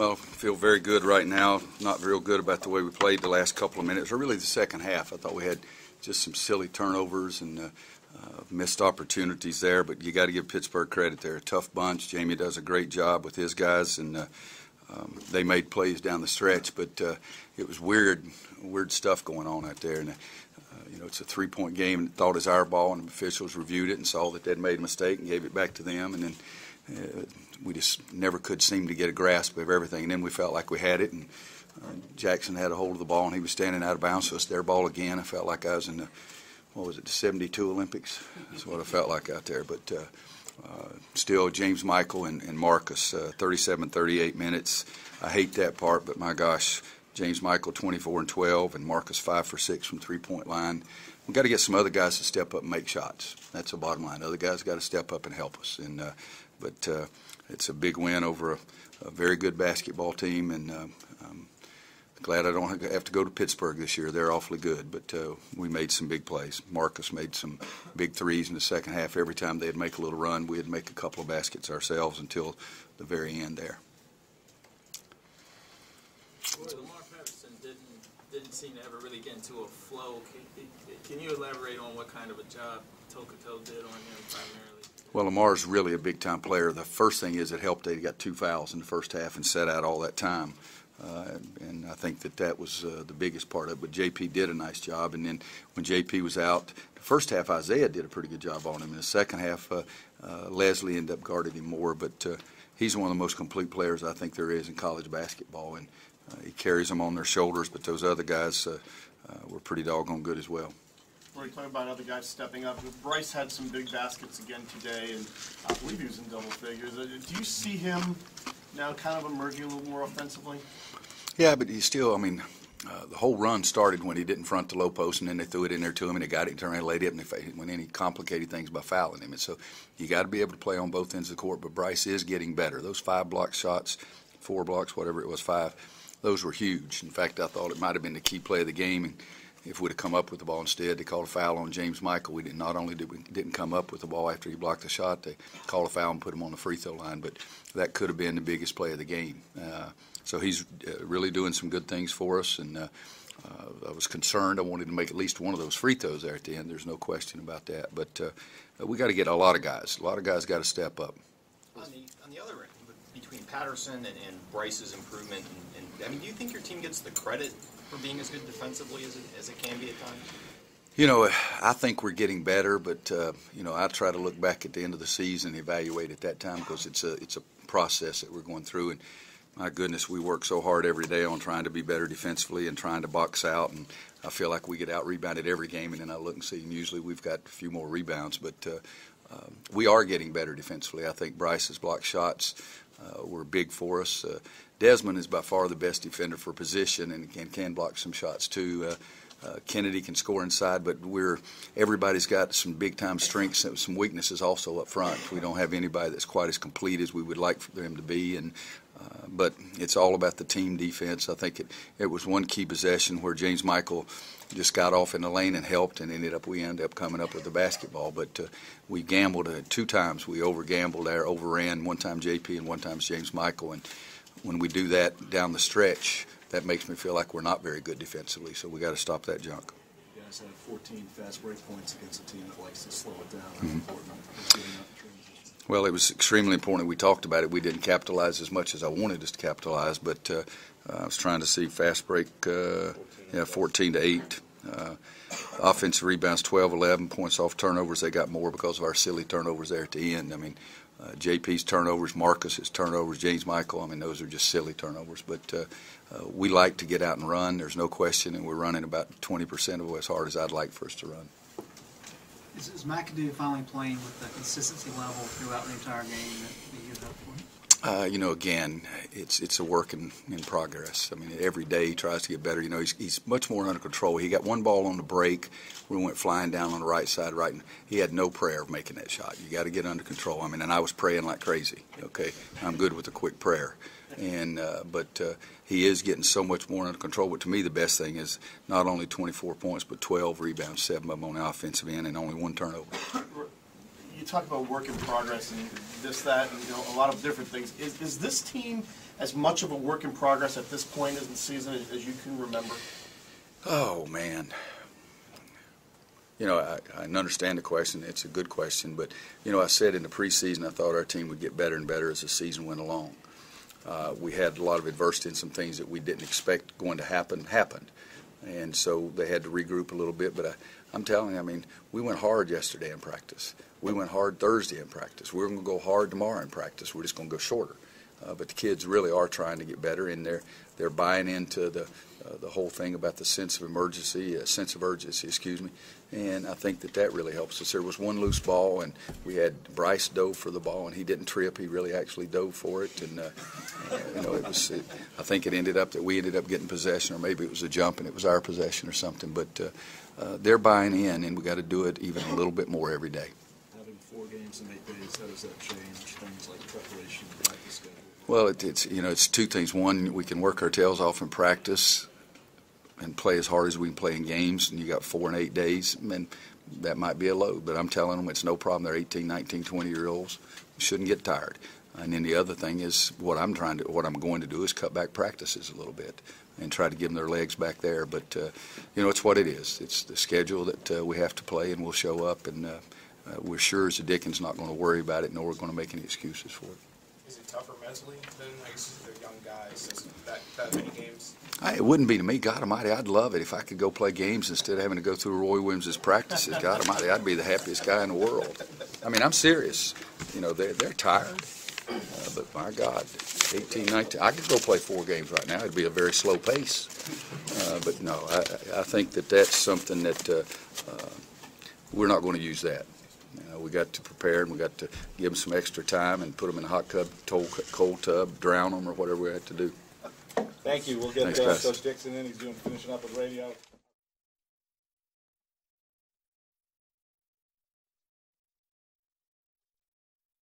Well, I feel very good right now. Not real good about the way we played the last couple of minutes, or really the second half. I thought we had just some silly turnovers and missed opportunities there, but you got to give Pittsburgh credit. They're a tough bunch. Jamie does a great job with his guys, and they made plays down the stretch, but it was weird stuff going on out there. And it's a three-point game, and thought it was our ball, and the officials reviewed it and saw that they'd made a mistake and gave it back to them, and then we just never could seem to get a grasp of everything. And then we felt like we had it, and Jackson had a hold of the ball, and he was standing out of bounds, so it's their ball again. I felt like I was in the, the 72 Olympics? That's what I felt like out there. But still, James Michael and Marcus, 37-38 minutes. I hate that part, but my gosh, James Michael 24 and 12, and Marcus 5 for 6 from three-point line. We've got to get some other guys to step up and make shots. That's the bottom line. Other guys got to step up and help us. And but it's a big win over a very good basketball team, and I'm glad I don't have to go to Pittsburgh this year. They're awfully good, but we made some big plays. Marcus made some big threes in the second half. Every time they'd make a little run, we'd make a couple of baskets ourselves until the very end there. Lamar Patterson didn't seem to ever really get into a flow. Can you elaborate on what kind of a job Tokoto did on him primarily? Well, Lamar's really a big-time player. The first thing is it helped that he got 2 fouls in the first half and sat out all that time. And I think that was the biggest part of it. But JP did a nice job. And then when JP was out, the first half Isaiah did a pretty good job on him. In the second half, Leslie ended up guarding him more. But he's one of the most complete players I think there is in college basketball. And he carries them on their shoulders. But those other guys were pretty doggone good as well. We're talking about other guys stepping up. Bryce had some big baskets again today, and I believe he was in double figures. Do you see him now kind of emerging a little more offensively? Yeah, but he's still, the whole run started when he didn't front the low post, and then they threw it in there to him, and he got it and turned around and laid it up, and they went in. He complicated things by fouling him. And so you got to be able to play on both ends of the court, but Bryce is getting better. Those 5 block shots, 4 blocks, whatever it was, 5, those were huge. In fact, I thought it might have been the key play of the game, and if we'd have come up with the ball instead, they called a foul on James Michael. We not only didn't come up with the ball after he blocked the shot, they called a foul and put him on the free throw line. But that could have been the biggest play of the game. So he's really doing some good things for us. And I was concerned. I wanted to make at least one of those free throws there at the end. There's no question about that. But we got to get a lot of guys. A lot of guys got to step up. On the other end, between Patterson and Bryce's improvement, and do you think your team gets the credit for being as good defensively as it can be at times? I think we're getting better, but I try to look back at the end of the season and evaluate at that time because it's a process that we're going through. And my goodness, we work so hard every day on trying to be better defensively and trying to box out. And I feel like we get out rebounded every game, and then I look and see, and usually we've got a few more rebounds, but we are getting better defensively. I think Bryce's block shots were big for us. Desmond is by far the best defender for position and can block some shots too. Kennedy can score inside, but everybody's got some big-time strengths and some weaknesses also up front. We don't have anybody that's quite as complete as we would like for them to be, but it's all about the team defense. I think it was one key possession where James Michael just got off in the lane and helped, and we ended up coming up with the basketball. But we gambled 2 times. We over-gambled there, overran. One time JP and one time James Michael. And when we do that down the stretch, that makes me feel like we're not very good defensively. So we got to stop that junk. You guys had 14 fast break points against a team that likes to slow it down. Mm-hmm. Important. Well, it was extremely important. We talked about it. We didn't capitalize as much as I wanted us to capitalize, but I was trying to see fast break, 14-8. Offensive rebounds, 12-11. Points off turnovers, they got more because of our silly turnovers there at the end. JP's turnovers, Marcus's turnovers, James Michael, those are just silly turnovers. But we like to get out and run. There's no question, and we're running about 20% of it as hard as I'd like for us to run. Is McAdoo finally playing with the consistency level throughout the entire game that you hoped for? Again, it's a work in progress. Every day he tries to get better. He's much more under control. He got one ball on the break. We went flying down on the right side, right, and he had no prayer of making that shot. You got to get under control. And I was praying like crazy. Okay, I'm good with a quick prayer, but he is getting so much more under control. But to me, the best thing is not only 24 points, but 12 rebounds, 7 of them on the offensive end, and only 1 turnover. You talk about work in progress and this, that, and a lot of different things. Is this team as much of a work in progress at this point in the season as you can remember? Oh, man. You know, I understand the question. It's a good question. But, you know, I said in the preseason I thought our team would get better and better as the season went along. We had a lot of adversity and some things that we didn't expect going to happen happened. And so they had to regroup a little bit. But I'm telling you, I mean, we went hard yesterday in practice. We went hard Thursday in practice. We're going to go hard tomorrow in practice. We're just going to go shorter. But the kids really are trying to get better, and they're buying into the whole thing about the sense of urgency, excuse me. And I think that really helps us. There was one loose ball, and we had Bryce dove for the ball, and he didn't trip. He really actually dove for it, and you know, I think it ended up that we ended up getting possession, or maybe it was a jump and it was our possession or something. But they're buying in, and we got to do it even a little bit more every day. Having 4 games in 8 days, how does that change things like preparation and practice schedule? Well, it's 2 things. One, we can work our tails off in practice and play as hard as we can play in games, and you got 4 and 8 days, and that might be a load. But I'm telling them it's no problem. They're 18, 19, 20-year-olds. Shouldn't get tired. And then the other thing is what I'm going to do is cut back practices a little bit and try to give them their legs back there. But, you know, it's what it is. It's the schedule that we have to play, and we'll show up. And we're sure as the Dickens not going to worry about it, nor we're going to make any excuses for it. Is it tougher mentally than, I guess, the young guys, that many games? It wouldn't be to me. God Almighty, I'd love it if I could go play games instead of having to go through Roy Williams' practices. God Almighty, I'd be the happiest guy in the world. I mean, I'm serious. You know, they're tired. But my God, 18, 19, I could go play 4 games right now. It'd be a very slow pace. But no, I think that's something that we're not going to use that. We got to prepare, and we got to give them some extra time and put them in a hot tub, cold tub, drown them, or whatever we had to do. Thank you. We'll get Thanks, Coach Dixon in. He's finishing up with radio.